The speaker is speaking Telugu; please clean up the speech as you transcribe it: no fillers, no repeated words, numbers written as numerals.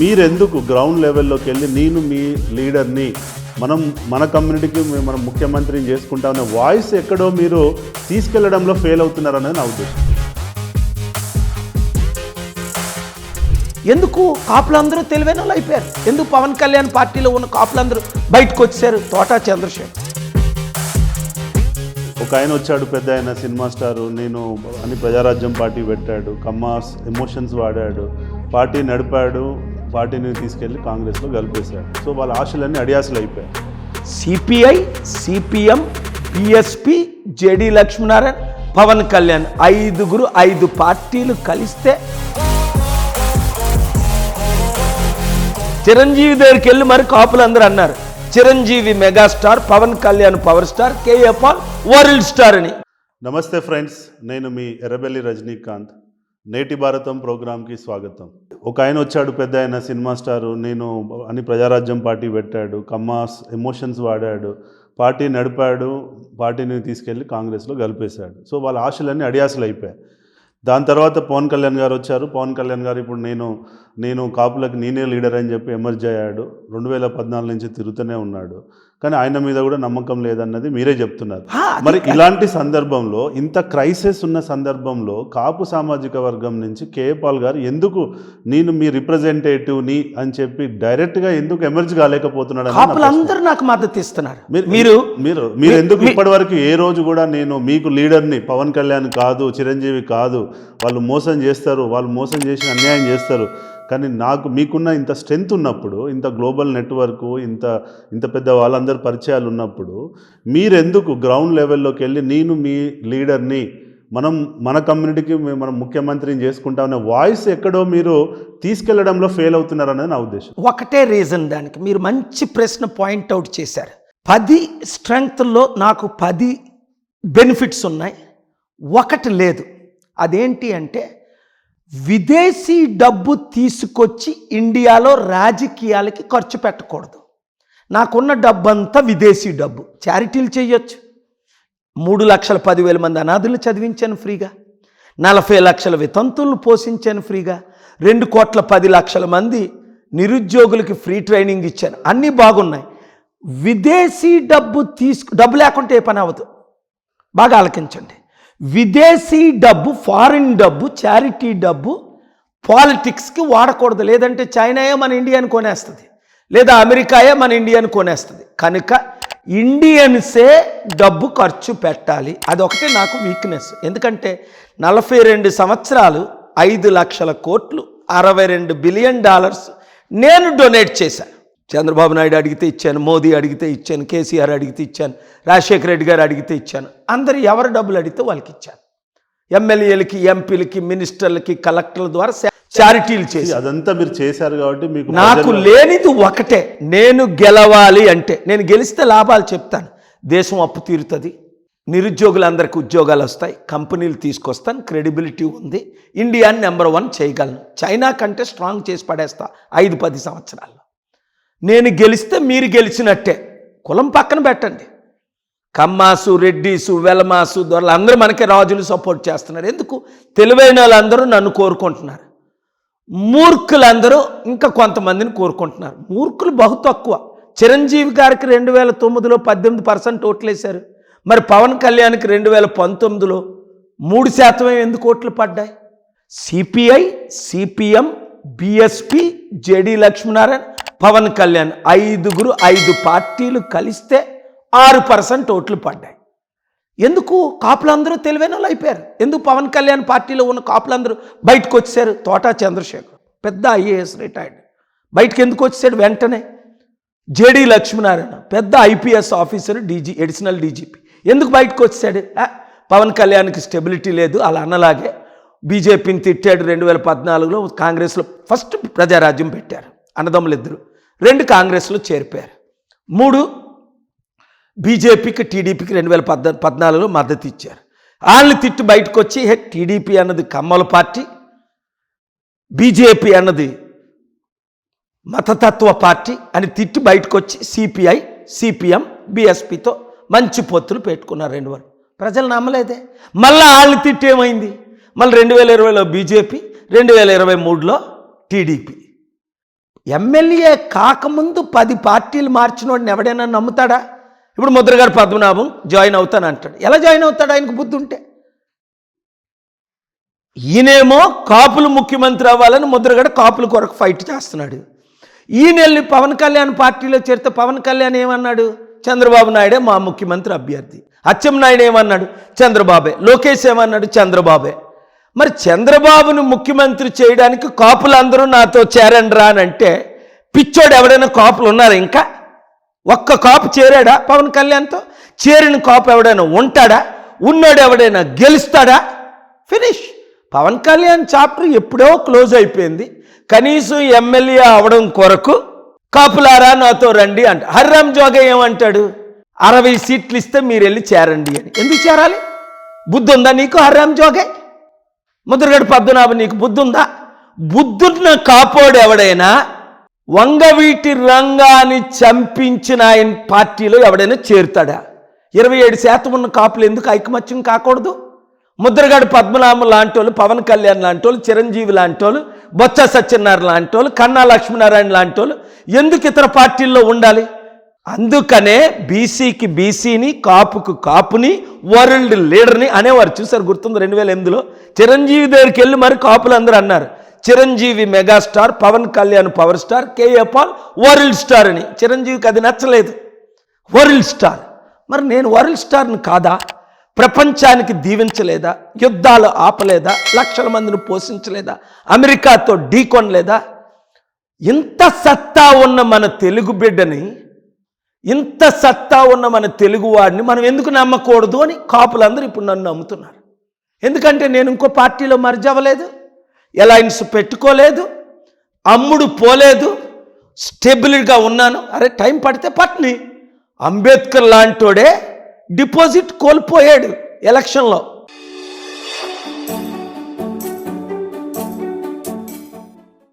మీరెందుకు గ్రౌండ్ లెవెల్లోకి వెళ్ళి నేను మీ లీడర్ని మన కమ్యూనిటీకి మనం ముఖ్యమంత్రిని చేసుకుంటామనే వాయిస్ ఎక్కడో మీరు తీసుకెళ్లడంలో ఫెయిల్ అవుతున్నారనేది నా ఉద్దేశం. ఎందుకు కాపులందరూ తెలివైన వాళ్ళు అయిపోయారు? ఎందుకు పవన్ కళ్యాణ్ పార్టీలో ఉన్న కాపులందరూ బయటకు వచ్చారు? తోటా చంద్రశేఖర్ ఒక ఆయన వచ్చాడు, పెద్ద ఆయన సినిమా స్టారు, నేను అని ప్రజారాజ్యం పార్టీ పెట్టాడు, కమ్మాస్ ఎమోషన్స్ వాడాడు, పార్టీ నడిపాడు, పార్టీని తీసుకెళ్ళి కాంగ్రెస్లో కలిపేశాడు. సో వాళ్ళ ఆశలన్నీ అడియాసలు అయిపోయాయి. CPI, CPM, BSP, JD Lakshminarayana, Pawan Kalyan 5 పార్టీలు కలిస్తే చిరంజీవి దగ్గరికి వెళ్ళి మరి కాపులందరూ అన్నారు Chiranjeevi megastar, Pawan Kalyan power star, KA Paul world star అని. నమస్తే ఫ్రెండ్స్, నేను మీ ఎర్రబెల్లి రజనీకాంత్. నేటి భారతం ప్రోగ్రామ్కి స్వాగతం. ఒక ఆయన వచ్చాడు, పెద్ద ఆయన సినిమా స్టారు, నేను అని ప్రజారాజ్యం పార్టీ పెట్టాడు, కమ్మాస్ ఎమోషన్స్ వాడాడు, పార్టీ నడిపాడు, పార్టీని తీసుకెళ్ళి కాంగ్రెస్లో కలిపేశాడు. సో వాళ్ళ ఆశలన్నీ అడియాసలు అయిపోయాయి. దాని తర్వాత పవన్ కళ్యాణ్ గారు వచ్చారు. పవన్ కళ్యాణ్ గారు ఇప్పుడు నేను కాపులకు నేనే లీడర్ అని చెప్పి ఎమర్జ్ అయ్యాడు. 2014 నుంచి తిరుగుతూనే ఉన్నాడు. కానీ ఆయన మీద కూడా నమ్మకం లేదన్నది మీరే చెప్తున్నారు. మరి ఇలాంటి సందర్భంలో, ఇంత క్రైసిస్ ఉన్న సందర్భంలో కాపు సామాజిక వర్గం నుంచి కేఏ పాల్ గారు ఎందుకు నేను మీ రిప్రజెంటేటివ్ని అని చెప్పి డైరెక్ట్గా ఎందుకు ఎమర్జ్ కాలేకపోతున్నాడు? అందరూ నాకు మద్దతు ఇస్తున్నారు. మీరు ఎందుకు ఇప్పటి వరకు ఏ రోజు కూడా నేను మీకు లీడర్ని, పవన్ కళ్యాణ్ కాదు, చిరంజీవి కాదు, వాళ్ళు మోసం చేస్తారు, వాళ్ళు మోసం చేసి అన్యాయం చేస్తారు, కానీ మీకున్న ఇంత స్ట్రెంగ్త్ ఉన్నప్పుడు, ఇంత గ్లోబల్ నెట్వర్క్, ఇంత పెద్ద వాళ్ళందరూ పరిచయాలు ఉన్నప్పుడు మీరెందుకు గ్రౌండ్ లెవెల్లోకి వెళ్ళి నేను మీ లీడర్ని మన కమ్యూనిటీకి మనం ముఖ్యమంత్రిని చేసుకుంటామనే వాయిస్ ఎక్కడో మీరు తీసుకెళ్లడంలో ఫెయిల్ అవుతున్నారనేది నా ఉద్దేశం. ఒకటే రీజన్ దానికి. మీరు మంచి ప్రశ్న పాయింట్అవుట్ చేశారు. 10 స్ట్రెంగ్త్లో నాకు 10 బెనిఫిట్స్ ఉన్నాయి, ఒకటి లేదు. అదేంటి అంటే, విదేశీ డబ్బు తీసుకొచ్చి ఇండియాలో రాజకీయాలకి ఖర్చు పెట్టకూడదు. నాకున్న డబ్బు అంతా విదేశీ డబ్బు. చారిటీలు చేయొచ్చు. 3,10,000 మంది అనాథులు చదివించాను ఫ్రీగా, 40 లక్షల వితంతువులను పోషించాను ఫ్రీగా, 2,10,00,000 మంది నిరుద్యోగులకి ఫ్రీ ట్రైనింగ్ ఇచ్చాను. అన్నీ బాగున్నాయి. విదేశీ డబ్బు లేకుంటే ఏ పని అవ్వదు. బాగా ఆలకించండి. విదేశీ డబ్బు, ఫారిన్ డబ్బు, చారిటీ డబ్బు పాలిటిక్స్కి వాడకూడదు. లేదంటే చైనాయే మన ఇండియాని కొనేస్తుంది, లేదా అమెరికాయే మన ఇండియాని కొనేస్తుంది. కనుక ఇండియన్సే డబ్బు ఖర్చు పెట్టాలి. అదొకటి నాకు వీక్నెస్. ఎందుకంటే 42 సంవత్సరాలు 5 లక్షల కోట్లు, $62 బిలియన్ నేను డొనేట్ చేశాను. చంద్రబాబు నాయుడు అడిగితే ఇచ్చాను, మోదీ అడిగితే ఇచ్చాను, కేసీఆర్ అడిగితే ఇచ్చాను, రాజశేఖర రెడ్డి గారు అడిగితే ఇచ్చాను. అందరు ఎవరు డబ్బులు అడిగితే వాళ్ళకి ఇచ్చాను. ఎమ్మెల్యేలకి, ఎంపీలకి, మినిస్టర్లకి, కలెక్టర్ల ద్వారా చారిటీలు చేసి. అదంతా మీరు చేశారు కాబట్టి నాకు లేనిది ఒకటే, నేను గెలవాలి అంటే. నేను గెలిస్తే లాభాలు చెప్తాను. దేశం అప్పు తీరుతుంది, నిరుద్యోగులందరికీ ఉద్యోగాలు వస్తాయి, కంపెనీలు తీసుకొస్తాను, క్రెడిబిలిటీ ఉంది, ఇండియాని నెంబర్ 1 చేయగలను, చైనా కంటే స్ట్రాంగ్ చేసి పడేస్తా 5-10 సంవత్సరాల్లో. నేను గెలిస్తే మీరు గెలిచినట్టే. కులం పక్కన పెట్టండి. కమ్మాసు, రెడ్డిసు, వెలమాసు, దొరలు అందరూ మనకి రాజులు సపోర్ట్ చేస్తున్నారు. ఎందుకు? తెలివైన వాళ్ళందరూ నన్ను కోరుకుంటున్నారు. మూర్ఖులందరూ ఇంకా కొంతమందిని కోరుకుంటున్నారు. మూర్ఖులు బహు తక్కువ. చిరంజీవి గారికి 2009లో 18% ఓట్లేశారు. మరి పవన్ కళ్యాణ్కి 2019లో 3% ఎందుకు ఓట్లు పడ్డాయి? CPI, CPM, BSP, JD Lakshminarayana, Pawan Kalyan 5 పార్టీలు కలిస్తే 6% ఓట్లు పడ్డాయి. ఎందుకు? కాపులందరూ తెలివైన వాళ్ళు అయిపోయారు. ఎందుకు? పవన్ కళ్యాణ్ పార్టీలో ఉన్న కాపులందరూ బయటకు వచ్చారు. తోటా చంద్రశేఖర్ పెద్ద ఐఏఎస్ రిటైర్డ్, బయటకు ఎందుకు వచ్చాడు వెంటనే? జేడి లక్ష్మీనారాయణ పెద్ద ఐపీఎస్ ఆఫీసర్, అడిషనల్ డీజీపీ, ఎందుకు బయటకు వచ్చాడు? పవన్ కళ్యాణ్కి స్టెబిలిటీ లేదు, అలా అన్నలాగే బీజేపీని తిట్టాడు. 2014లో కాంగ్రెస్లో ఫస్ట్ ప్రజారాజ్యం పెట్టారు అన్నదమ్ములు ఇద్దరు, 2 కాంగ్రెస్లో చేరిపోయారు, 3 బీజేపీకి, టీడీపీకి 2014లో మద్దతు ఇచ్చారు. వాళ్ళని తిట్టి బయటకు వచ్చి టీడీపీ అన్నది కమ్మల పార్టీ, బీజేపీ అన్నది మతతత్వ పార్టీ అని తిట్టి బయటకు వచ్చి సిపిఐ, సిపిఎం, బిఎస్పితో మంచి పొత్తులు పెట్టుకున్నారు 2 వారు. ప్రజలు నమ్మలేదే. మళ్ళీ వాళ్ళని తిట్టి ఏమైంది? మళ్ళీ 2020లో బీజేపీ, 2023లో టీడీపీ. ఎమ్మెల్యే కాకముందు 10 పార్టీలు మార్చినోడిని ఎవడైనా నమ్ముతాడా? ఇప్పుడు ముద్రగడ పద్మనాభం జాయిన్ అవుతాను అంటాడు. ఎలా జాయిన్ అవుతాడు ఆయనకు బుద్ధి ఉంటే? ఈయనేమో కాపులు ముఖ్యమంత్రి అవ్వాలని ముద్రగడ కాపుల కొరకు ఫైట్ చేస్తున్నాడు. ఈయనెళ్ళి పవన్ కళ్యాణ్ పార్టీలో చేరితే పవన్ కళ్యాణ్ ఏమన్నాడు? చంద్రబాబు నాయుడే మా ముఖ్యమంత్రి అభ్యర్థి. అచ్చెన్నాయుడు ఏమన్నాడు? చంద్రబాబే. లోకేష్ ఏమన్నాడు? చంద్రబాబే. మరి చంద్రబాబును ముఖ్యమంత్రి చేయడానికి కాపులందరూ నాతో చేరండి రా అని అంటే పిచ్చోడు ఎవడైనా కాపులు ఉన్నారా? ఇంకా ఒక్క కాపు చేరాడా పవన్ కళ్యాణ్తో? చేరిన కాపు ఎవడైనా ఉంటాడా? ఉన్నాడు ఎవడైనా గెలుస్తాడా? ఫినిష్. పవన్ కళ్యాణ్ చాప్టర్ ఎప్పుడో క్లోజ్ అయిపోయింది. కనీసం ఎమ్మెల్యే అవడం కొరకు కాపులారా నాతో రండి అంట. హర్రామ్ జోగ ఏమంటాడు? 60 సీట్లు ఇస్తే మీరు వెళ్ళి చేరండి అని. ఎందుకు చేరాలి? బుద్ధి ఉందా నీకు? హర్రామ్ జోగే ముద్రగడ పద్మనాభం నీకు బుద్ధి ఉందా? బుద్ధున్న కాపోడు ఎవడైనా వంగవీటి రంగాన్ని చంపించిన ఆయన పార్టీలో ఎవడైనా చేరుతాడా? 27% ఉన్న కాపులు ఎందుకు ఐకమత్యం కాకూడదు? ముద్రగడ పద్మనాభం లాంటి వాళ్ళు, పవన్ కళ్యాణ్ లాంటి వాళ్ళు, చిరంజీవి లాంటి వాళ్ళు, బొత్స సత్యనారాయణ లాంటి వాళ్ళు, కన్నా లక్ష్మీనారాయణ లాంటి వాళ్ళు ఎందుకు ఇతర పార్టీల్లో ఉండాలి? అందుకనే బీసీకి బీసీని, కాపుకు కాపుని, వరల్డ్ లీడర్ని అనేవారు. చూసారు, గుర్తుంది 2008లో చిరంజీవి దగ్గరికి వెళ్ళి మరి కాపులు అందరూ అన్నారు, Chiranjeevi megastar, Pawan Kalyan power star, KA Paul world star అని. చిరంజీవికి అది నచ్చలేదు, వరల్డ్ స్టార్. మరి నేను వరల్డ్ స్టార్ని కాదా? ప్రపంచానికి దీవించలేదా? యుద్ధాలు ఆపలేదా? లక్షల మందిని పోషించలేదా? అమెరికాతో ఢీకొనలేదా? ఇంత సత్తా ఉన్న మన తెలుగు బిడ్డని, ఇంత సత్తా ఉన్న మన తెలుగువాడిని మనం ఎందుకు నమ్మకూడదు అని కాపులందరూ ఇప్పుడు నన్ను నమ్ముతున్నారు. ఎందుకంటే నేను ఇంకో పార్టీలో మర్జ్ అవ్వలేదు, అలయన్స్ పెట్టుకోలేదు, అమ్ముడు పోలేదు, స్టేబుల్గా ఉన్నాను. అరే టైం పడితే పట్ని. అంబేద్కర్ లాంటోడే డిపాజిట్ కోల్పోయాడు ఎలక్షన్లో.